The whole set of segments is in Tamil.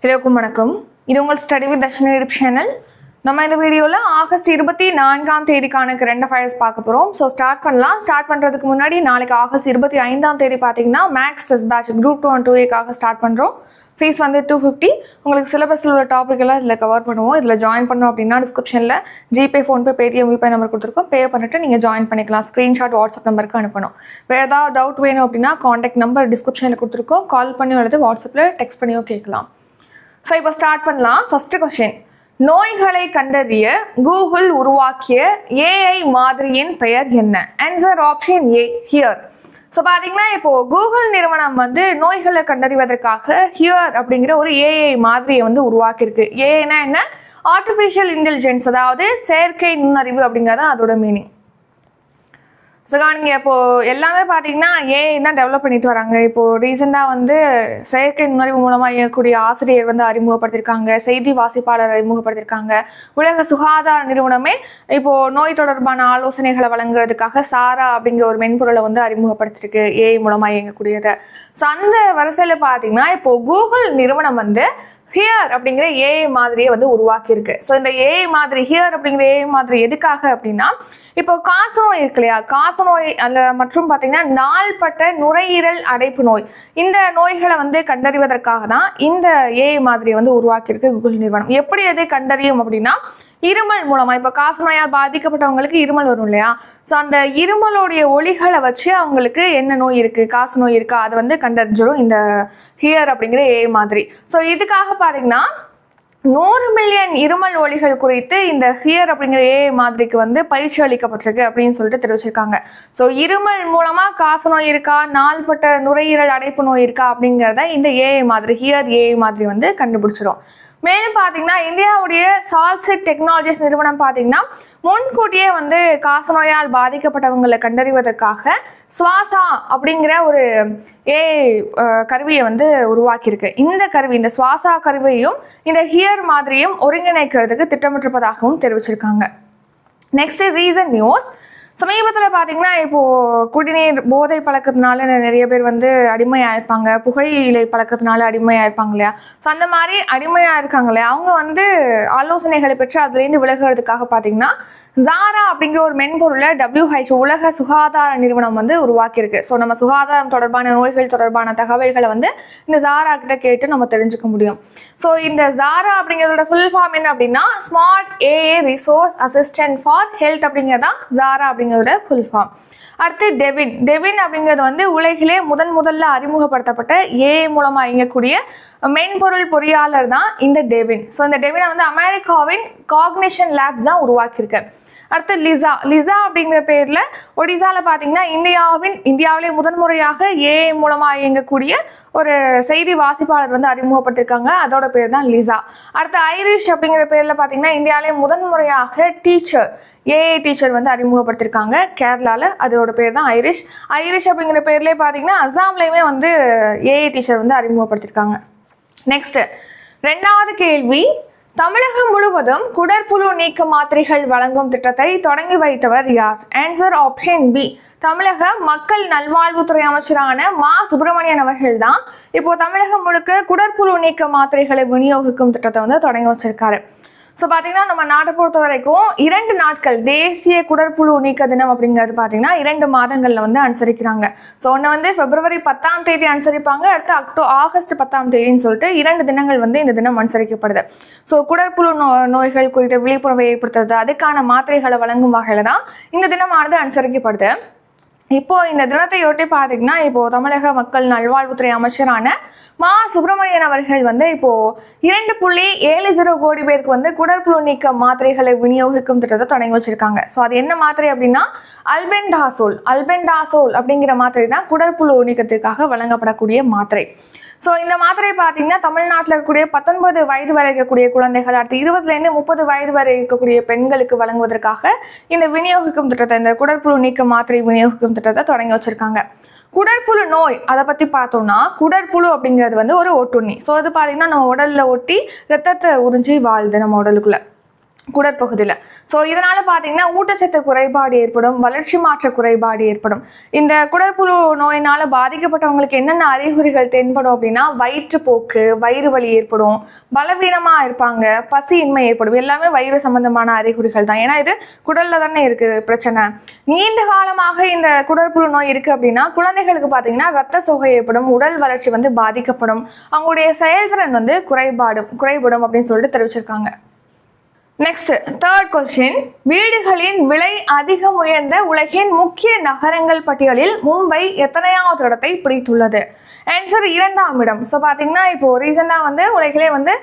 எல்லோருக்கும் வணக்கம். இது உங்கள் study with Darshini YouTube channel. நம்ம இந்த வீடியோவில் ஆகஸ்ட் 24ஆம் தேதிக்கான கரண்ட் அஃபேர்ஸ் பார்க்க போகிறோம். ஸோ ஸ்டார்ட் பண்ணலாம். ஸ்டார்ட் பண்ணுறதுக்கு முன்னாடி நாளைக்கு ஆகஸ்ட் 25ஆம் தேதி பார்த்தீங்கன்னா max test batch group 2 and 2Aக்காக ஸ்டார்ட் பண்ணுறோம். ஃபீஸ் வந்து 250. உங்களுக்கு சிலபஸில் உள்ள டாபிக் எல்லாம் இதில் கவர் பண்ணுவோம். இதில் ஜாயின் பண்ணோம் அப்படின்னா டிஸ்கிரிப்ஷனில் GPay, PhonePe, Paytm, UPI number கொடுத்துருக்கோம். பே பண்ணிட்டு நீங்கள் ஜாயின் பண்ணிக்கலாம். ஸ்க்ரீன்ஷாட் வாட்ஸ்அப் நம்பருக்கு அனுப்பணும். வேறு ஏதாவது டவுட் வேணும் அப்படின்னா காண்டாக்ட் நம்பர் டிஸ்கிரிப்ஷனில் கொடுத்துருக்கோம். கால் பண்ணி அல்லது வாட்ஸ்அப்பில் டெக்ஸ்ட் பண்ணியோ கேட்கலாம். ஸோ இப்போ ஸ்டார்ட் பண்ணலாம். ஃபர்ஸ்ட் கொஸ்டின், நோய்களை கண்டறிய கூகுள் உருவாக்கிய ஏஐ மாதிரியின் பெயர் என்ன? Answer option A, here. So பார்த்தீங்கன்னா இப்போ கூகுள் நிறுவனம் வந்து நோய்களை கண்டறிவதற்காக ஹியர் அப்படிங்கிற ஒரு ஏஐ மாதிரியை வந்து உருவாக்கியிருக்கு. ஏஐனா என்ன? ஆர்டிஃபிஷியல் இன்டெலிஜென்ஸ், அதாவது செயற்கை நுண்ணறிவு அப்படிங்கிறது அதோட மீனிங். ஸோ நீங்கள் இப்போது எல்லாமே பார்த்தீங்கன்னா ஏஐ தான் டெவலப் பண்ணிட்டு வராங்க. இப்போது ரீசெண்டாக வந்து செயற்கை நுண்ணறிவு மூலமாக இயங்கக்கூடிய ஆசிரியர் வந்து அறிமுகப்படுத்தியிருக்காங்க, செய்தி வாசிப்பாளர் அறிமுகப்படுத்தியிருக்காங்க. உலக சுகாதார நிறுவனமே இப்போது நோய் தொடர்பான ஆலோசனைகளை வழங்குறதுக்காக சாரா அப்படிங்கிற ஒரு மென்பொருளை வந்து அறிமுகப்படுத்திருக்கு, ஏஐ மூலமாக இயங்கக்கூடியதை. ஸோ அந்த வரிசையில் பார்த்தீங்கன்னா இப்போது கூகுள் நிறுவனம் வந்து ஹியர் அப்படிங்கிற ஏஐ மாதிரியே வந்து உருவாக்கியிருக்கு. ஸோ இந்த ஏஐ மாதிரி, ஹியர் அப்படிங்கிற ஏஐ மாதிரி எதுக்காக அப்படின்னா, இப்போ காசநோய் இருக்கு இல்லையா, காசநோய் அதில் மற்றும் பார்த்தீங்கன்னா நாள்பட்ட நுரையீரல் அடைப்பு நோய், இந்த நோய்களை வந்து கண்டறிவதற்காக தான் இந்த ஏஐ மாதிரி வந்து உருவாக்கியிருக்கு கூகுள் நிறுவனம். எப்படி எது கண்டறியும் அப்படின்னா, இருமல் மூலமாக. இப்போ காசநோயால் பாதிக்கப்பட்டவங்களுக்கு இருமல் வரும் இல்லையா, ஸோ அந்த இருமலோடைய ஒலிகளை வச்சு அவங்களுக்கு என்ன நோய் இருக்குது, காசு நோய் இருக்கா, அதை வந்து கண்டறிஞ்சிடும் இந்த ஹியர் அப்படிங்கிற ஏஐ மாதிரி. ஸோ இதுக்காக பார்த்தீங்கன்னா 100 மில்லியன் இருமல் ஒலிகள் குறித்து இந்த ஹியர் அப்படிங்கிற ஏஐ மாதிரிக்கு வந்து பயிற்சி அளிக்கப்பட்டிருக்கு அப்படின்னு சொல்லிட்டு தெரிவிச்சிருக்காங்க. ஸோ இருமல் மூலமாக காசநோய் இருக்கா, நாள்பட்ட நுரையீரல் அடைப்பு நோய் இருக்கா அப்படிங்கிறத இந்த ஏஐ மாதிரி, ஹியர் ஏஐ மாதிரி வந்து கண்டுபிடிச்சிடும். மேலும் பார்த்தீங்கன்னா இந்தியாவுடைய சால்செட் டெக்னாலஜிஸ் நிறுவனம் பார்த்தீங்கன்னா முன்கூட்டியே வந்து காசநோயால் பாதிக்கப்பட்டவங்களை கண்டறிவதற்காக சுவாசா அப்படிங்கிற ஒரு ஏஐ கருவியை வந்து உருவாக்கியிருக்கு. இந்த கருவி, இந்த சுவாசா கருவியையும் இந்த ஹியர் மாதிரியும் ஒருங்கிணைக்கிறதுக்கு திட்டமிட்டிருப்பதாகவும் தெரிவிச்சிருக்காங்க. Next recent news. சமீபத்தில் பார்த்தீங்கன்னா இப்போது குடிநீர் போதை பழக்கத்தினால நிறைய பேர் வந்து அடிமையாக இருப்பாங்க, புகையிலை பழக்கத்தினால அடிமையாக இருப்பாங்க இல்லையா. ஸோ அந்த மாதிரி அடிமையாக இருக்காங்க இல்லையா, அவங்க வந்து ஆலோசனைகளை பெற்று அதுலேருந்து விலகிறதுக்காக பார்த்தீங்கன்னா ஜாரா அப்படிங்கிற ஒரு மென்பொருளை WHO உலக சுகாதார நிறுவனம் வந்து உருவாக்கியிருக்கு. ஸோ நம்ம சுகாதாரம் தொடர்பான நோய்கள் தொடர்பான தகவல்களை வந்து இந்த ஜாரா கிட்ட கேட்டு நம்ம தெரிஞ்சுக்க முடியும். ஸோ இந்த ஜாரா அப்படிங்கிறதோட ஃபுல் ஃபார்ம் என்ன அப்படின்னா, smart A A resource assistant for health அப்படிங்கிறதான் ஜாரா அப்படிங்கிறதோட ஃபுல் ஃபார்ம். அடுத்து டெவின் அப்படிங்கிறது வந்து உலகிலே முதல்ல அறிமுகப்படுத்தப்பட்ட ஏஐ மூலமாக இயங்கக்கூடிய மென்பொருள் பொறியாளர் தான் இந்த டெவின். ஸோ இந்த டெவினை வந்து அமெரிக்காவின் காக்னிஷன் லேப்ஸ் தான் உருவாக்கியிருக்கு. அடுத்து லிசா அப்படிங்கிற பேரில் ஒடிசாவில் பார்த்தீங்கன்னா இந்தியாவிலே முதன்முறையாக ஏஐ மூலமாக இயங்கக்கூடிய ஒரு செய்தி வாசிப்பாளர் வந்து அறிமுகப்பட்டிருக்காங்க, அதோட பேர் தான் லிசா. அடுத்து ஐரிஷ் அப்படிங்கிற பேரில் பார்த்தீங்கன்னா இந்தியாவிலே முதன்முறையாக ஏஐ டீச்சர் வந்து அறிமுகப்படுத்திருக்காங்க கேரளாவில், அதோட பேர் தான் ஐரிஷ் அப்படிங்கிற பேர்லேயே பார்த்தீங்கன்னா அசாம்லேயுமே வந்து ஏஐ டீச்சர் வந்து அறிமுகப்படுத்திருக்காங்க. நெக்ஸ்ட் ரெண்டாவது கேள்வி, தமிழகம் முழுவதும் குடற்புழு நீக்க மாத்திரைகள் வழங்கும் திட்டத்தை தொடங்கி வைத்தவர் யார்? ஆன்சர் ஆப்ஷன் பி, தமிழக மக்கள் நல்வாழ்வுத்துறை அமைச்சரான மா சுப்பிரமணியன் அவர்கள் தான் இப்போ தமிழகம் முழுக்க குடற்புழு நீக்க மாத்திரைகளை விநியோகிக்கும் திட்டத்தை வந்து தொடங்கி வச்சிருக்காரு. ஸோ பார்த்தீங்கன்னா நம்ம நாட்டை பொறுத்த வரைக்கும் 2 நாட்கள் தேசிய குடற்புழு நீக்க தினம் அப்படிங்கிறது பார்த்தீங்கன்னா 2 மாதங்களில் வந்து அனுசரிக்கிறாங்க. ஸோ ஒன்று வந்து February 10ஆம் தேதி அனுசரிப்பாங்க, அடுத்து ஆகஸ்ட் 10ஆம் தேதின்னு சொல்லிட்டு 2 தினங்கள் வந்து இந்த தினம் அனுசரிக்கப்படுது. ஸோ குடற்புழு நோய்கள் குறித்த விழிப்புணர்வை ஏற்படுத்துறது, அதுக்கான மாத்திரைகளை வழங்கும் வகையில் தான் இந்த தினமானது அனுசரிக்கப்படுது. இப்போது இந்த தினத்தையொட்டி பார்த்தீங்கன்னா இப்போது தமிழக மக்கள் நல்வாழ்வுத்துறை அமைச்சரான மா சுப்பிரமணியன் அவர்கள் வந்து இப்போது 2.70 கோடி பேருக்கு வந்து குடற்புழு நீக்க மாத்திரைகளை விநியோகிக்கும் திட்டத்தை தொடங்கி வச்சிருக்காங்க. ஸோ அது என்ன மாத்திரை அப்படின்னா அல்பெண்டாசோல் அப்படிங்கிற மாத்திரை தான் குடற்புழு நீக்கத்திற்காக வழங்கப்படக்கூடிய மாத்திரை. ஸோ இந்த மாத்திரை பார்த்தீங்கன்னா தமிழ்நாட்டில் இருக்கக்கூடிய 19 வயது வரை இருக்கக்கூடிய குழந்தைகள், அடுத்து 20லேருந்து 30 வயது வரை இருக்கக்கூடிய பெண்களுக்கு வழங்குவதற்காக இந்த விநியோகிக்கும் திட்டத்தை, இந்த குடற்புழு நீக்க மாத்திரை விநியோகிக்கும் திட்டத்தை தொடங்கி வச்சிருக்காங்க. குடற்புழு நோய் அதை பற்றி பார்த்தோம்னா, குடற்புழு அப்படிங்கிறது வந்து ஒரு ஒட்டுண்ணி. ஸோ அது பார்த்தீங்கன்னா நம்ம உடலில் ஒட்டி ரத்தத்தை உறிஞ்சி வாழுது நம்ம உடலுக்குள்ள. குடற்பகுதியில். ஸோ இதனால் பார்த்தீங்கன்னா ஊட்டச்சத்து குறைபாடு ஏற்படும், வளர்ச்சி மாற்ற குறைபாடு ஏற்படும். இந்த குடற்புழு நோயினால் பாதிக்கப்பட்டவங்களுக்கு என்னென்ன அறிகுறிகள் தென்படும் அப்படின்னா வயிற்றுப்போக்கு, வயிறு வலி ஏற்படும், பலவீனமாக இருப்பாங்க, பசியின்மை ஏற்படும். எல்லாமே வயிறு சம்பந்தமான அறிகுறிகள் தான். ஏன்னா இது குடலில் தானே இருக்குது பிரச்சனை. நீண்ட காலமாக இந்த குடற்புழு நோய் இருக்குது அப்படின்னா குழந்தைகளுக்கு பார்த்தீங்கன்னா ரத்த சோகை ஏற்படும், உடல் வளர்ச்சி வந்து பாதிக்கப்படும், அவங்களுடைய செயல்திறன் வந்து குறைபடும் அப்படின்னு சொல்லிட்டு தெரிவிச்சிருக்காங்க. நெக்ஸ்ட் தேர்ட் கொஸ்டின், வீடுகளின் விலை அதிகம் உயர்ந்த உலகின் முக்கிய நகரங்கள் பட்டியலில் மும்பை எத்தனையாவது இடத்தை பிடித்துள்ளது? ஆன்சர் 2ஆம் இடம். ஸோ பார்த்தீங்கன்னா இப்போ ரீசெண்டாக வந்து உலகிலே வந்து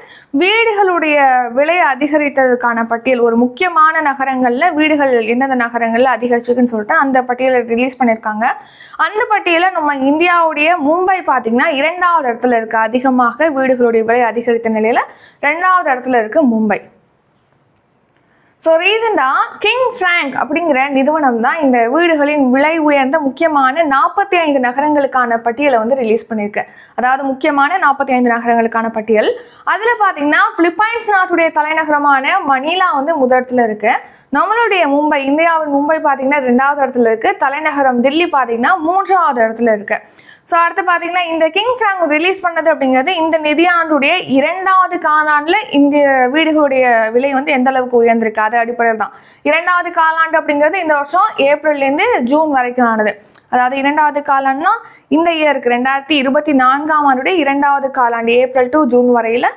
வீடுகளுடைய விலை அதிகரித்ததுக்கான பட்டியல், ஒரு முக்கியமான நகரங்களில் வீடுகள் எந்தெந்த நகரங்களில் அதிகரிச்சுக்குன்னு சொல்லிட்டு அந்த பட்டியலை ரிலீஸ் பண்ணியிருக்காங்க. அந்த பட்டியலில் நம்ம இந்தியாவுடைய மும்பை பார்த்தீங்கன்னா 2ஆவது இடத்துல இருக்குது. அதிகமாக வீடுகளுடைய விலை அதிகரித்த நிலையில் 2ஆவது இடத்துல இருக்குது மும்பை. ஸோ ரீசெண்டாக கிங் ஃப்ராங்க் அப்படிங்கிற நிறுவனம் தான் இந்த வீடுகளின் விலை உயர்ந்த முக்கியமான 45 நகரங்களுக்கான பட்டியலை வந்து ரிலீஸ் பண்ணியிருக்கு. அதாவது முக்கியமான 45 நகரங்களுக்கான பட்டியல். அதில் பார்த்தீங்கன்னா பிலிப்பைன்ஸ் நாட்டுடைய தலைநகரமான மணிலா வந்து முதலிடத்தில் இருக்கு. நம்மளுடைய மும்பை, இந்தியாவின் மும்பை பார்த்தீங்கன்னா 2ஆவது இடத்துல இருக்கு. தலைநகரம் தில்லி பார்த்தீங்கன்னா 3ஆவது இடத்துல இருக்கு. ஸோ அடுத்து பார்த்தீங்கன்னா இந்த கிங் ஃப்ராங்க் ரிலீஸ் பண்ணது அப்படிங்கிறது இந்த நிதியாண்டுடைய 2ஆவது காலாண்டில் இந்த வீடுகளுடைய விலை வந்து எந்த அளவுக்கு உயர்ந்திருக்கு அது அடிப்படையில் தான். 2ஆவது காலாண்டு அப்படிங்கிறது இந்த வருஷம் ஏப்ரல்லேருந்து ஜூன் வரைக்கும் ஆனது. அதாவது 2ஆவது காலாண்டுனா இந்த இயருக்கு 2024ஆம் ஆண்டுடைய 2ஆவது காலாண்டு ஏப்ரல் டு ஜூன் வரையில்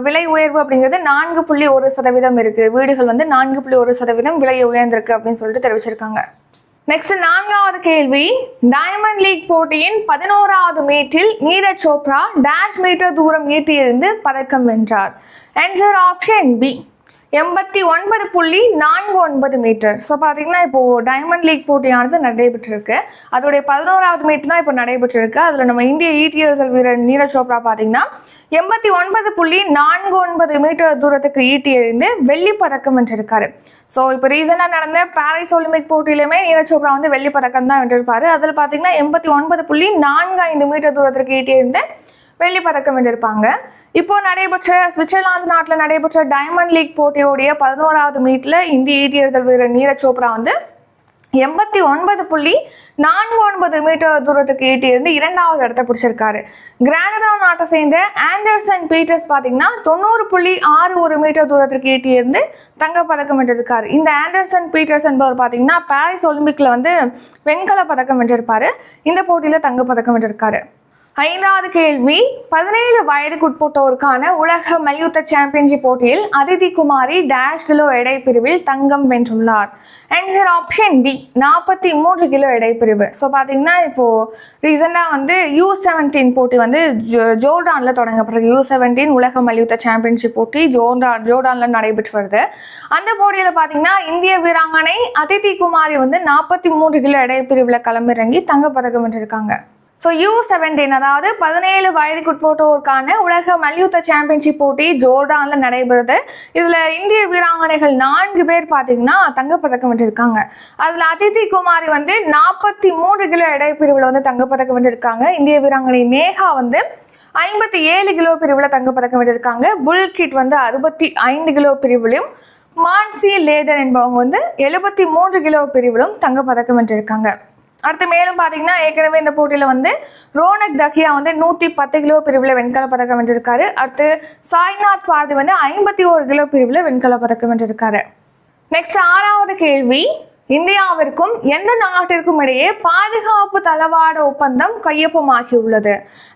விலை உயர்வு அப்படிங்கிறது 4.1% இருக்கு. வீடுகள் வந்து 4.1% விலை உயர்ந்திருக்கு அப்படின்னு சொல்லிட்டு தெரிவிச்சிருக்காங்க. நெக்ஸ்ட் 4வது கேள்வி, டைமண்ட் லீக் போட்டியின் 11வது மீட்டில் நீரஜ் சோப்ரா டேஷ் மீட்டர் தூரம் ஈட்டி எறிந்து பதக்கம் வென்றார்? Answer option B 89.49 metre. So பார்த்தீங்கன்னா இப்போது டைமண்ட் லீக் போட்டியானது நடைபெற்றிருக்கு. அதோடைய 11வது மீட்டர் தான் இப்போ நடைபெற்றிருக்கு. அதில் நம்ம இந்திய ஈட்டியர்கள் வீரர் நீரஜ் சோப்ரா பார்த்தீங்கன்னா 89.49 மீட்டர் தூரத்துக்கு ஈட்டி எறிந்து வெள்ளி பதக்கம் வென்றிருக்காரு. ஸோ இப்போ ரீசெண்டாக நடந்த பாரிஸ் ஒலிம்பிக் போட்டியிலுமே நீரஜ் சோப்ரா வந்து வெள்ளி பதக்கம் தான் வென்றிருப்பாரு. அதில் பார்த்தீங்கன்னா 89.45 மீட்டர் தூரத்திற்கு ஈட்டி எறிந்து வெள்ளி பதக்கம் வென்றிருப்பாங்க. இப்போ நடைபெற்ற சுவிட்சர்லாந்து நாட்டில் நடைபெற்ற டைமண்ட் லீக் போட்டியோடைய 11வது மீட்டில் இந்திய ஈட்டியர்கள் வீரர் நீரஜ் சோப்ரா வந்து 89.49 மீட்டர் தூரத்துக்கு ஈட்டி இருந்து 2ஆவது இடத்தை பிடிச்சிருக்காரு. கிரானடா நாட்டை சேர்ந்த ஆண்டர்சன் பீட்டர்ஸ் பார்த்தீங்கன்னா 90.61 மீட்டர் தூரத்திற்கு ஈட்டி இருந்து தங்கப்பதக்கம் வென்றிருக்காரு. இந்த ஆண்டர்சன் பீட்டர்ஸ் என்பவர் பார்த்தீங்கன்னா பாரிஸ் ஒலிம்பிக்கில் வந்து வெண்கல பதக்கம் வென்றிருப்பாரு. இந்த போட்டியில் தங்கப்பதக்கம் வென்றிருக்காரு. 5வது கேள்வி, 17 வயதுக்குட்பட்டோருக்கான உலக மல்யுத்த சாம்பியன்ஷிப் போட்டியில் அதிதி குமாரி டேஷ் கிலோ எடை பிரிவில் தங்கம் வென்றுள்ளார்? ஆன்சர் ஆப்ஷன் டி 43 கிலோ எடை பிரிவு. ஸோ பார்த்தீங்கன்னா இப்போது ரீசெண்டாக வந்து U17 போட்டி வந்து ஜோர்டானில் தொடங்கப்பட்டிருக்கு. U17 உலக மல்யுத்த சாம்பியன்ஷிப் போட்டி ஜோர்டானில் நடைபெற்று வருது. அந்த போட்டியில் பார்த்தீங்கன்னா இந்திய வீராங்கனை அதிதி குமாரி வந்து 43 கிலோ எடை பிரிவில் களமிறங்கி தங்கப்பதக்கம் வென்றிருக்காங்க. ஸோ U17 அதாவது 17 வயதுக்குட்பட்டோருக்கான உலக மல்யுத்த சாம்பியன்ஷிப் போட்டி ஜோர்டானில் நடைபெறுது. இதில் இந்திய வீராங்கனைகள் 4 பேர் பார்த்தீங்கன்னா தங்கப்பதக்கம் வென்றிருக்காங்க. அதில் அதிதி குமாரி வந்து 43 கிலோ எடை பிரிவில் வந்து தங்கப்பதக்கம் வென்றிருக்காங்க. இந்திய வீராங்கனை நேஹா வந்து 57 கிலோ பிரிவில் தங்கப்பதக்கம் வென்றிருக்காங்க. புல்கிட் வந்து 65 கிலோ பிரிவிலும், மான்சி லேதர் என்பவங்க வந்து 73 கிலோ பிரிவிலும் தங்கப்பதக்கம் வென்றிருக்காங்க. அடுத்து மேலும் பார்த்தீங்கன்னா ஏற்கனவே இந்த போட்டியில் வந்து ரோனக் தஹியா வந்து 110 கிலோ பிரிவில் வெண்கல பதக்கம் வென்றிருக்காரு. அடுத்து சாய்நாத் பார்தி வந்து 51 கிலோ பிரிவில் வெண்கல பதக்கம் வென்றிருக்காரு. நெக்ஸ்ட் 6வது கேள்வி, இந்தியாவிற்கும் எந்த நாட்டிற்கும் இடையே பாதுகாப்பு தளவாட ஒப்பந்தம் கையொப்பமாகியுள்ளது?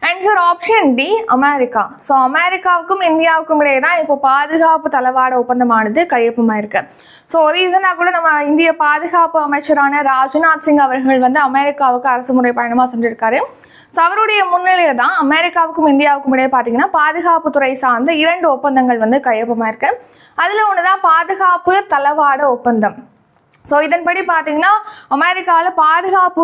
Answer option D America. So அமெரிக்காவுக்கும் இந்தியாவுக்கும் இடையே தான் இப்போ பாதுகாப்பு தளவாட ஒப்பந்தமானது கையொப்பமாயிருக்கு. ஸோ ரீசனாக கூட நம்ம இந்திய பாதுகாப்பு அமைச்சரான ராஜ்நாத் சிங் அவர்கள் வந்து அமெரிக்காவுக்கு அரசுமுறை பயணமாக சென்றிருக்காரு. ஸோ அவருடைய முன்னிலையில் தான் அமெரிக்காவுக்கும் இந்தியாவுக்கும் இடையே பார்த்தீங்கன்னா பாதுகாப்புத்துறை சார்ந்த 2 ஒப்பந்தங்கள் வந்து கையொப்பமாயிருக்கு. அதில் ஒன்று தான் பாதுகாப்பு தளவாட ஒப்பந்தம். ஸோ இதன்படி பார்த்தீங்கன்னா அமெரிக்காவில் பாதுகாப்பு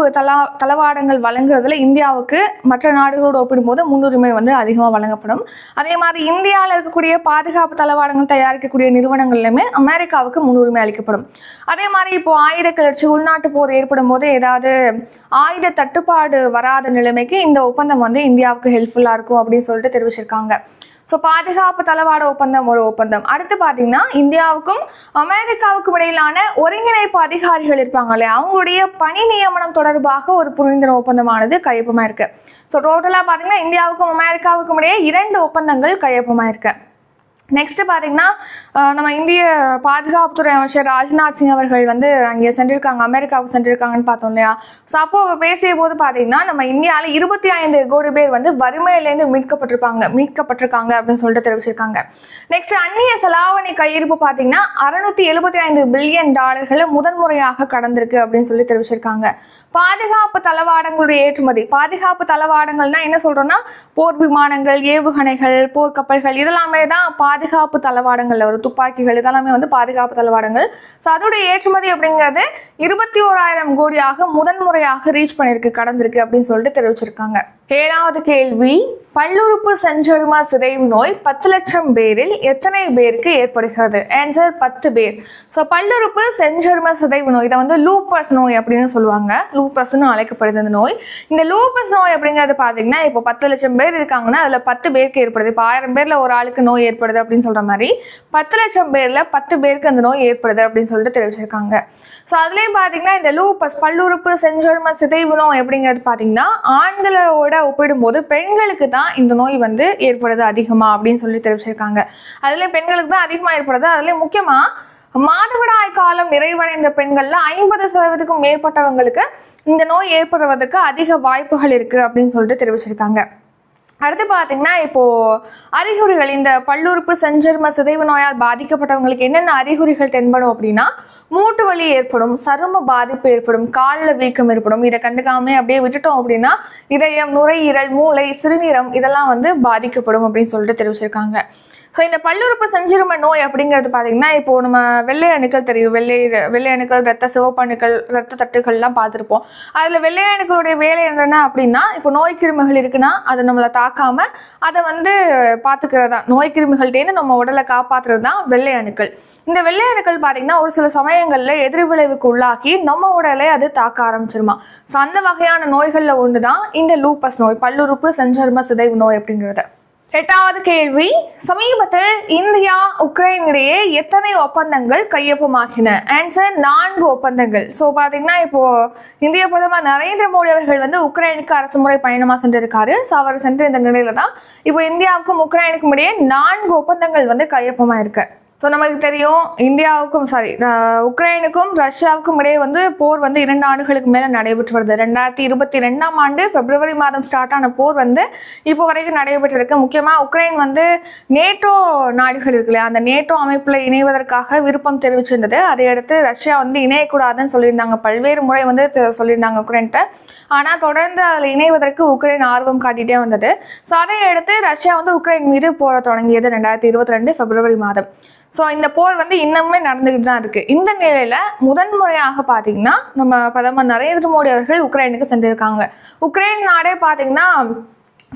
தளவாடங்கள் வழங்குறதுல இந்தியாவுக்கு மற்ற நாடுகளோடு ஒப்பிடும்போது முன்னுரிமை வந்து அதிகமாக வழங்கப்படும். அதே மாதிரி இந்தியாவில் இருக்கக்கூடிய பாதுகாப்பு தளவாடங்கள் தயாரிக்கக்கூடிய நிறுவனங்கள்லையுமே அமெரிக்காவுக்கு முன்னுரிமை அளிக்கப்படும். அதே மாதிரி இப்போ ஆயுத கிளர்ச்சி, உள்நாட்டு போர் ஏற்படும் போது ஏதாவது ஆயுத தட்டுப்பாடு வராத நிலைமைக்கு இந்த ஒப்பந்தம் வந்து இந்தியாவுக்கு ஹெல்ப்ஃபுல்லாக இருக்கும் அப்படின்னு சொல்லிட்டு தெரிவிச்சிருக்காங்க. ஸோ பாதுகாப்பு தளவாட ஒப்பந்தம் ஒரு ஒப்பந்தம். அடுத்து பார்த்தீங்கன்னா இந்தியாவுக்கும் அமெரிக்காவுக்கும் இடையிலான ஒருங்கிணைப்பு அதிகாரிகள் இருப்பாங்க இல்லையா, அவங்களுடைய பணி நியமனம் தொடர்பாக ஒரு புரிந்துணர்வு ஒப்பந்தமானது கையொப்பமாக இருக்கு. ஸோ டோட்டலாக பார்த்தீங்கன்னா இந்தியாவுக்கும் அமெரிக்காவுக்கும் இடையே 2 ஒப்பந்தங்கள் கையொப்பமாக இருக்கு. நெக்ஸ்ட் பார்த்தீங்கன்னா நம்ம இந்திய பாதுகாப்புத்துறை அமைச்சர் ராஜ்நாத் சிங் அவர்கள் வந்து அங்கே சென்றிருக்காங்க, அமெரிக்காவுக்கு சென்றிருக்காங்கன்னு பார்த்தோம் இல்லையா. ஸோ அப்போ பேசிய போது பார்த்தீங்கன்னா நம்ம இந்தியாவில் 25 கோடி பேர் வந்து வறுமையிலேருந்து மீட்கப்பட்டிருக்காங்க அப்படின்னு சொல்லிட்டு தெரிவிச்சிருக்காங்க. நெக்ஸ்ட் அந்நிய செலாவணி கையிருப்பு பார்த்தீங்கன்னா $675 பில்லியன் முதன்முறையாக கடந்திருக்கு அப்படின்னு சொல்லி தெரிவிச்சிருக்காங்க. பாதுகாப்பு தளவாடங்களுடைய ஏற்றுமதி, பாதுகாப்பு தளவாடங்கள்னா என்ன சொல்றோம்னா போர் விமானங்கள், ஏவுகணைகள், போர்க்கப்பல்கள், இதெல்லாமே தான் பாதுகாப்பு தளவாடங்கள். ஒரு துப்பாக்கிகள் இதெல்லாமே வந்து பாதுகாப்பு தளவாடங்கள். ஸோ அதோடைய ஏற்றுமதி அப்படிங்கிறது 21,000 கோடியாக முதன்முறையாக ரீச் பண்ணிருக்கு, கடந்திருக்கு அப்படின்னு சொல்லிட்டு தெரிவிச்சிருக்காங்க. 7வது கேள்வி, பல்லுறுப்பு செஞ்சரும சிதைவு நோய் 10 லட்சம் பேரில் எத்தனை பேருக்கு ஏற்படுகிறது? ஆன்சர் 10 பேர். ஸோ பல்லுறுப்பு செஞ்சரும சிதைவு நோய் இதை வந்து லூப்பஸ் நோய் அப்படின்னு சொல்லுவாங்க, லூப்பஸ்ன்னு அழைக்கப்படுது இந்த நோய். இந்த லூப்பஸ் நோய் அப்படிங்கிறது பார்த்தீங்கன்னா இப்போ 10 லட்சம் பேர் இருக்காங்கன்னா அதில் 10 பேருக்கு ஏற்படுது. இப்போ 1000 பேர்ல ஒரு ஆளுக்கு நோய் ஏற்படுது அப்படின்னு சொல்ற மாதிரி 10 லட்சம் பேர்ல 10 பேருக்கு அந்த நோய் ஏற்படுது அப்படின்னு சொல்லிட்டு தெரிவிச்சிருக்காங்க. ஸோ அதுலேயும் பார்த்தீங்கன்னா இந்த லூப்பஸ் பல்லுறுப்பு செஞ்சரும சிதைவு நோய் அப்படிங்கிறது பார்த்தீங்கன்னா ஆண்களோட ஒப்பிடும்போது பெண்களுக்கு தான் இந்த நோய் வந்து ஏற்படுது அதிகமா அப்படின்னு சொல்லி தெரிவிச்சிருக்காங்க. அதுலேயும் பெண்களுக்கு தான் அதிகமாக ஏற்படுது. அதுலேயும் முக்கியமாக மாதவிடாய் காலம் நிறைவடைந்த பெண்கள்ல 50%க்கும் மேற்பட்டவங்களுக்கு இந்த நோய் ஏற்படுவதற்கு அதிக வாய்ப்புகள் இருக்கு அப்படின்னு சொல்லிட்டு தெரிவிச்சிருக்காங்க. அடுத்து பார்த்தீங்கன்னா இப்போ அறிகுறிகள், இந்த பல்லுறுப்பு செஞ்சரும சிதைவு நோயால் பாதிக்கப்பட்டவங்களுக்கு என்னென்ன அறிகுறிகள் தென்படும் அப்படின்னா மூட்டு வலி ஏற்படும், சரும பாதிப்பு ஏற்படும், காலில் வீக்கம் ஏற்படும். இதை கண்டுக்காமலே அப்படியே விட்டுட்டோம் அப்படின்னா இதயம், நுரையீரல், மூளை, சிறுநீரம் இதெல்லாம் வந்து பாதிக்கப்படும் அப்படின்னு சொல்லிட்டு தெரிவிச்சிருக்காங்க. ஸோ இந்த பல்லுறுப்பு செஞ்சரும நோய் அப்படிங்கிறது பார்த்தீங்கன்னா இப்போ நம்ம வெள்ளை அணுக்கள் தெரியும், வெள்ளை அணுக்கள், சிவப்பு அணுக்கள், ரத்த தட்டுகள்லாம் பார்த்துருப்போம். அதில் வெள்ளை அணுக்களுடைய வேலை என்னென்ன அப்படின்னா இப்போ நோய் கிருமிகள் இருக்குன்னா அதை நம்மளை தாக்காம அதை வந்து பார்த்துக்கிறதா, நோய் கிருமிகள்டேன்னு நம்ம உடலை காப்பாற்றுறது தான் வெள்ளை அணுக்கள். இந்த வெள்ளை அணுக்கள் பார்த்தீங்கன்னா ஒரு சில சமயங்களில் எதிர்விளைவுக்கு உள்ளாக்கி நம்ம உடலை அது தாக்க ஆரம்பிச்சிருமா. ஸோ அந்த வகையான நோய்களில் ஒன்று தான் இந்த லூப்பஸ் நோய், பல்லுறுப்பு செஞ்சரும சிதைவு நோய் அப்படிங்கிறது. 8வது கேள்வி, சமீபத்தில் இந்தியா உக்ரைன் இடையே எத்தனை ஒப்பந்தங்கள் கையொப்பமாகின? ஆன்சர் 4 ஒப்பந்தங்கள். ஸோ பார்த்தீங்கன்னா இப்போ இந்திய பிரதமர் நரேந்திர மோடி அவர்கள் வந்து உக்ரைனுக்கு அரசுமுறை பயணமாக சென்றிருக்காரு. ஸோ அவர் சென்ற இந்த நிலையில தான் இப்போ இந்தியாவுக்கும் உக்ரைனுக்கும் இடையே 4 ஒப்பந்தங்கள் வந்து கையொப்பமாக இருக்கு. ஸோ நமக்கு தெரியும் இந்தியாவுக்கும் உக்ரைனுக்கும் ரஷ்யாவுக்கும் இடையே வந்து போர் வந்து 2 ஆண்டுகளுக்கு மேலே நடைபெற்று வருது. 2022ஆம் ஆண்டு பிப்ரவரி மாதம் ஸ்டார்ட் ஆன போர் வந்து இப்போ வரைக்கும் நடைபெற்றிருக்கு. முக்கியமாக உக்ரைன் வந்து நேட்டோ நாடுகள் இருக்கு இல்லையா, அந்த நேட்டோ அமைப்பில் இணைவதற்காக விருப்பம் தெரிவிச்சிருந்தது. அதையடுத்து ரஷ்யா வந்து இணையக்கூடாதுன்னு சொல்லியிருந்தாங்க, பல்வேறு முறை வந்து சொல்லியிருந்தாங்க உக்ரைன்கிட்ட. ஆனால் தொடர்ந்து அதில் இணைவதற்கு உக்ரைன் ஆர்வம் காட்டிகிட்டே வந்தது. ஸோ அதை அடுத்து ரஷ்யா வந்து உக்ரைன் மீது போர தொடங்கியது 2022 பிப்ரவரி மாதம். ஸோ இந்த போர் வந்து இன்னுமே நடந்துகிட்டு தான் இருக்கு. இந்த நிலையில முதன்முறையாக பார்த்தீங்கன்னா நம்ம பிரதமர் நரேந்திர மோடி அவர்கள் உக்ரைனுக்கு சென்றிருக்காங்க. உக்ரைன் நாடே பார்த்தீங்கன்னா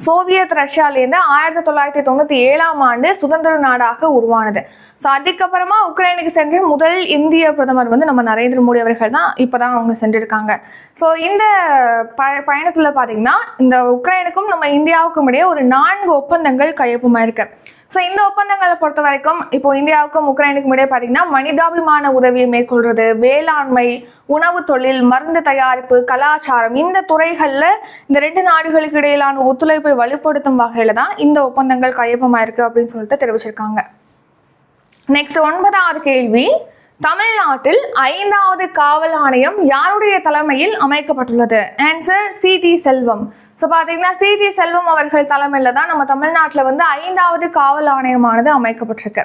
சோவியத் ரஷ்யாலேருந்து 1997ஆம் ஆண்டு சுதந்திர நாடாக உருவானது. ஸோ அதுக்கப்புறமா உக்ரைனுக்கு சென்று முதல் இந்திய பிரதமர் வந்து நம்ம நரேந்திர மோடி அவர்கள் தான் இப்போதான் அவங்க சென்றிருக்காங்க. ஸோ இந்த பயணத்தில் பார்த்தீங்கன்னா இந்த உக்ரைனுக்கும் நம்ம இந்தியாவுக்கும் இடையே ஒரு 4 ஒப்பந்தங்கள் கையொப்பமாக இருக்கு. ஸோ இந்த ஒப்பந்தங்களை பொறுத்த வரைக்கும் இப்போ இந்தியாவுக்கும் உக்ரைனுக்கும் இடையே பார்த்தீங்கன்னா மனிதாபிமான உதவியை மேற்கொள்றது, வேளாண்மை, உணவு தொழில், மருந்து தயாரிப்பு, கலாச்சாரம், இந்த துறைகளில் இந்த 2 நாடுகளுக்கு இடையிலான ஒத்துழைப்பை வலுப்படுத்தும் வகையில் தான் இந்த ஒப்பந்தங்கள் கையொப்பமாக இருக்கு அப்படின்னு சொல்லிட்டு தெரிவிச்சிருக்காங்க. நெக்ஸ்ட் 9வது கேள்வி, தமிழ்நாட்டில் 5வது காவல் ஆணையம் யாருடைய தலைமையில் அமைக்கப்பட்டுள்ளது? ஆன்சர் சிடி செல்வம். ஸோ பார்த்தீங்கன்னா சிடி செல்வம் அவர்கள் தலைமையில் தான் நம்ம தமிழ்நாட்டில் வந்து 5வது காவல் ஆணையமானது அமைக்கப்பட்டிருக்கு.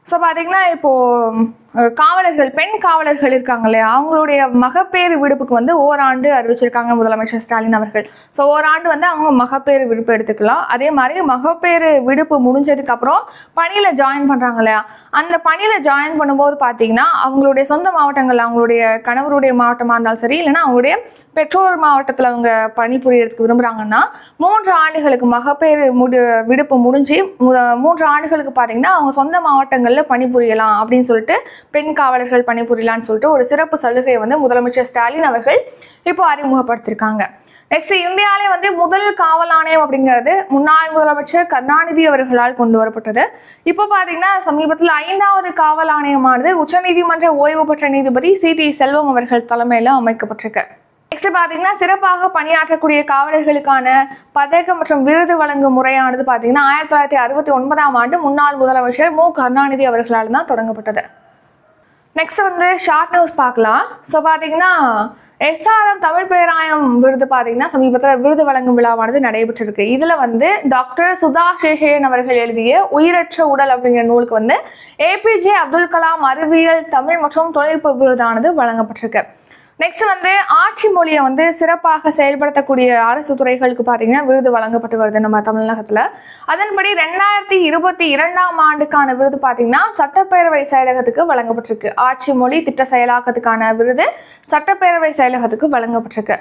ஸோ பார்த்தீங்கன்னா இப்போது காவலர்கள், பெண் காவலர்கள் இருக்காங்க இல்லையா, அவங்களுடைய மகப்பேறு விடுப்புக்கு வந்து ஓராண்டு அறிவிச்சிருக்காங்க முதலமைச்சர் ஸ்டாலின் அவர்கள். ஸோ ஓராண்டு வந்து அவங்க மகப்பேறு விடுப்பு எடுத்துக்கலாம். அதே மாதிரி மகப்பேறு விடுப்பு முடிஞ்சதுக்கப்புறம் பணியில் ஜாயின் பண்ணுறாங்க இல்லையா, அந்த பணியில் ஜாயின் பண்ணும்போது பார்த்தீங்கன்னா அவங்களுடைய சொந்த மாவட்டங்கள், அவங்களுடைய கணவருடைய மாவட்டமாக இருந்தாலும் சரி, இல்லைன்னா அவங்களுடைய பெற்றோர் மாவட்டத்தில் அவங்க பணிபுரியறதுக்கு விரும்புகிறாங்கன்னா 3 ஆண்டுகளுக்கு மகப்பேறு விடுப்பு முடிஞ்சு 3 ஆண்டுகளுக்கு பார்த்தீங்கன்னா அவங்க சொந்த மாவட்டங்களில் பணிபுரியலாம் அப்படின்னு சொல்லிட்டு பெண் காவலர்கள் பணிபுரியலான்னு சொல்லிட்டு ஒரு சிறப்பு சலுகையை வந்து முதலமைச்சர் ஸ்டாலின் அவர்கள் இப்போ அறிமுகப்படுத்தியிருக்காங்க. நெக்ஸ்ட் இந்தியாவிலே வந்து முதல் காவல் ஆணையம் அப்படிங்கிறது முன்னாள் முதலமைச்சர் கருணாநிதி அவர்களால் கொண்டு வரப்பட்டது. இப்போ பார்த்தீங்கன்னா சமீபத்தில் 5வது காவல் ஆணையமானது உச்சநீதிமன்ற ஓய்வு பெற்ற நீதிபதி CT செல்வம் அவர்கள் தலைமையில் அமைக்கப்பட்டிருக்கு. நெக்ஸ்ட் பார்த்தீங்கன்னா சிறப்பாக பணியாற்றக்கூடிய காவலர்களுக்கான பதக்கம் மற்றும் விருது வழங்கும் முறையானது பார்த்தீங்கன்னா 1969ஆம் ஆண்டு முன்னாள் முதலமைச்சர் மு கருணாநிதி அவர்களால் தான் தொடங்கப்பட்டது. நெக்ஸ்ட் வந்து ஷார்ட் நியூஸ் பார்க்கலாம். ஸோ பார்த்தீங்கன்னா SRM தமிழ் பேராயம் விருது பார்த்தீங்கன்னா சமீபத்தில் விருது வழங்கும் விழாவானது நடைபெற்றிருக்கு. இதில் வந்து டாக்டர் சுதா சேஷையன் அவர்கள் எழுதிய உயிரற்ற உடல் அப்படிங்கிற நூலுக்கு வந்து APJ அப்துல் கலாம் அறிவியல் தமிழ் மற்றும் தொழில்நுட்ப விருதானது வழங்கப்பட்டிருக்கு. நெக்ஸ்ட் வந்து ஆட்சி மொழியை வந்து சிறப்பாக செயல்படுத்தக்கூடிய அரசு துறைகளுக்கு பார்த்தீங்கன்னா விருது வழங்கப்பட்டு வருது நம்ம தமிழகத்தில். அதன்படி 2022ஆம் ஆண்டுக்கான விருது பார்த்தீங்கன்னா சட்டப்பேரவை செயலகத்துக்கு வழங்கப்பட்டிருக்கு. ஆட்சி மொழி திட்ட செயலாக்கத்துக்கான விருது சட்டப்பேரவை செயலகத்துக்கு வழங்கப்பட்டிருக்கு.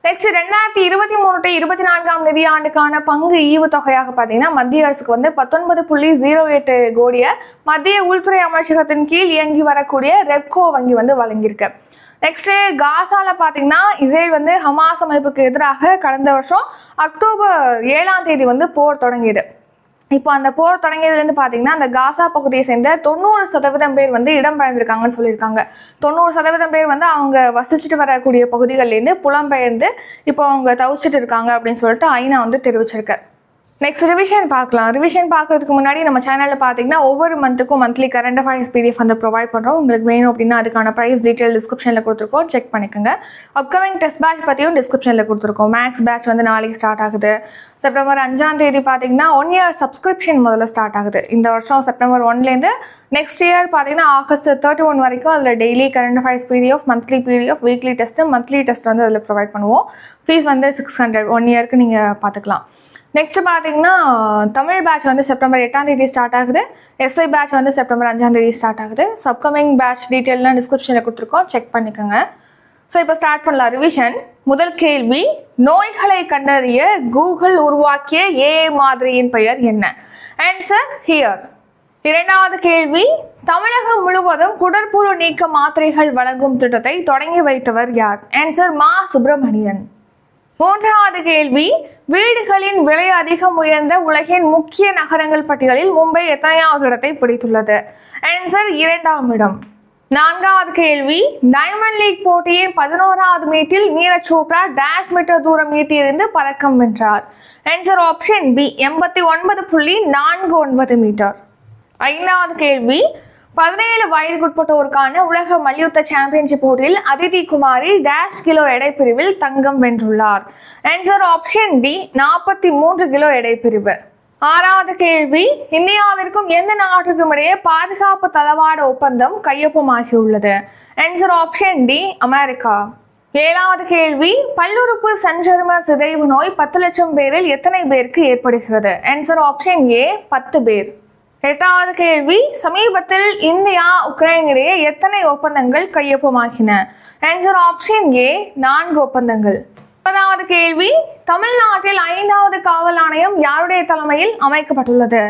நெக்ஸ்ட் 2023-24ஆம் நிதியாண்டுக்கான பங்கு ஈவு தொகையாக பார்த்தீங்கன்னா மத்திய அரசுக்கு வந்து 19.08 கோடியை மத்திய உள்துறை அமைச்சகத்தின் கீழ் இயங்கி வரக்கூடிய ரெப்கோ வங்கி வந்து வழங்கியிருக்கு. நெக்ஸ்ட் காசால பார்த்தீங்கன்னா இஸ்ரேல் வந்து ஹமாஸ் அமைப்புக்கு எதிராக கடந்த வருஷம் அக்டோபர் 7ஆம் தேதி வந்து போர் தொடங்கியது. இப்போ அந்த போர் தொடங்கியதுலேருந்து பார்த்தீங்கன்னா அந்த காசா பகுதியை சேர்ந்த 90% பேர் வந்து இடம்பெயர்ந்திருக்காங்கன்னு சொல்லியிருக்காங்க. 90% பேர் வந்து அவங்க வசிச்சுட்டு வரக்கூடிய பகுதிகள்லேருந்து புலம்பெயர்ந்து இப்போ அவங்க தவிச்சிட்டு இருக்காங்க அப்படின்னு சொல்லிட்டு ஐநா வந்து தெரிவிச்சிருக்கு. நெக்ஸ்ட் ரிவிஷன் பார்க்கலாம். ரிவிஷன் பார்க்கறதுக்கு முன்னாடி நம்ம சேனலில் பார்த்தீங்கன்னா ஒவ்வொரு மந்த்துக்கும் மந்த்லி கரண்ட் அஃபேர்ஸ் PDF வந்து ப்ரொவைட் பண்ணுறோம். உங்களுக்கு வேணும் அப்படின்னா அதுக்கான ப்ரைஸ் டீட்டெயில் டிஸ்கிரிப்ஷனில் கொடுத்துருக்கோம், செக் பண்ணிக்கோங்க. அப்கமிங் டெஸ்ட் பேட்ச் பற்றியும் டிஸ்கிரிப்ஷனில் கொடுத்துருக்கோம். மேக்ஸ் பேட்ச் வந்து நாளைக்கு ஸ்டார்ட் ஆகுது. செப்டம்பர் 5ஆம் தேதி பார்த்தீங்கன்னா 1 year சப்ஸ்கிரிப்ஷன் முதல்ல ஸ்டார்ட் ஆகுது. இந்த வருஷம் செப்டம்பர் 1லேருந்து நெக்ஸ்ட் இயர் பார்த்தீங்கன்னா ஆகஸ்ட் 31 வரைக்கும் அதில் daily current affairs PDF, monthly PDF, weekly test, monthly test வந்து அதில் ப்ரொவைட் பண்ணுவோம். ஃபீஸ் வந்து 600 1 yearக்கு நீங்கள் பார்த்துக்கலாம். நெக்ஸ்ட் பார்த்தீங்கன்னா தமிழ் பேட்ச் வந்து செப்டம்பர் 8ஆம் தேதி ஸ்டார்ட் ஆகுது. SI பேட்ச் வந்து செப்டம்பர் 5ஆம் தேதி ஸ்டார்ட் ஆகுது. அப்கமிங் பேட்ச் டீட்டெயிலாம் டிஸ்கிரிப்ஷனில் கொடுத்துருக்கோம், செக் பண்ணிக்கோங்க. ஸோ இப்போ ஸ்டார்ட் பண்ணலாம் ரிவிஷன். முதல் கேள்வி, நோய்களை கண்டறிய கூகுள் உருவாக்கிய AI மாதிரியின் பெயர் என்ன? Answer here. இரண்டாவது கேள்வி, தமிழகம் முழுவதும் குடற்புழு நீக்க மாத்திரைகள் வழங்கும் திட்டத்தை தொடங்கி வைத்தவர் யார்? ஆன்சர் மா சுப்பிரமணியன். மூன்றாவது கேள்வி, வீடுகளின் விலை அதிகம் உயர்ந்த உலகின் முக்கிய நகரங்கள் பட்டியலில் மும்பை எத்தனையாவது இடத்தை பிடித்துள்ளது? ஆன்சர் 2ஆம் இடம். நான்காவது கேள்வி, டைமண்ட் லீக் போட்டியின் 11வது மீட்டில் நீரஜ் சோப்ரா டேஷ் மீட்டர் தூரம் ஈட்டியிருந்து பதக்கம் வென்றார்? Answer option B 89.49 metre. ஐந்தாவது கேள்வி, 17 வயதுக்குட்பட்டோருக்கான உலக மல்யுத்த சாம்பியன்ஷிப் போட்டியில் அதிதி குமாரி டேஷ் கிலோ எடை பிரிவில் தங்கம் வென்றுள்ளார்? ஆன்சர் ஆப்ஷன் D 43 கிலோ எடை பிரிவு. ஆறாவது கேள்வி, இந்தியாவிற்கும் எந்த நாட்டுக்கும் இடையே பாதுகாப்பு தளவாட ஒப்பந்தம் கையொப்பமாகியுள்ளது? Answer option D America. ஏழாவது கேள்வி, பல்லுறுப்பு சஞ்சர்ம சிதைவு நோய் 10 லட்சம் பேரில் எத்தனை பேருக்கு ஏற்படுகிறது? ஆன்சர் ஆப்ஷன் A 10 பேர். எட்டாவது கேள்வி, சமீபத்தில் இந்தியா உக்ரைன் இடையே எத்தனை ஒப்பந்தங்கள் கையொப்பமாகின? ஆன்சர் ஆப்ஷன் A 4 ஒப்பந்தங்கள். 9வது கேள்வி, தமிழ்நாட்டில் 5வது காவல் ஆணையம் யாருடைய தலைமையில் அமைக்கப்பட்டுள்ளது?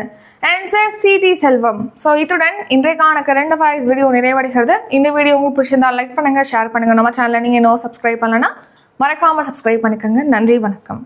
ஆன்சர் CT செல்வம். ஸோ இத்துடன் இன்றைக்கான கரண்ட் அஃபேர்ஸ் வீடியோ நிறைவடைகிறது. இந்த வீடியோ உங்களுக்கு பிடிச்சிருந்தால் லைக் பண்ணுங்க, ஷேர் பண்ணுங்க. நம்ம சேனலை நீங்கள் இன்னும் சப்ஸ்கிரைப் பண்ணலன்னா மறக்காம சப்ஸ்கிரைப் பண்ணிக்கோங்க. நன்றி, வணக்கம்.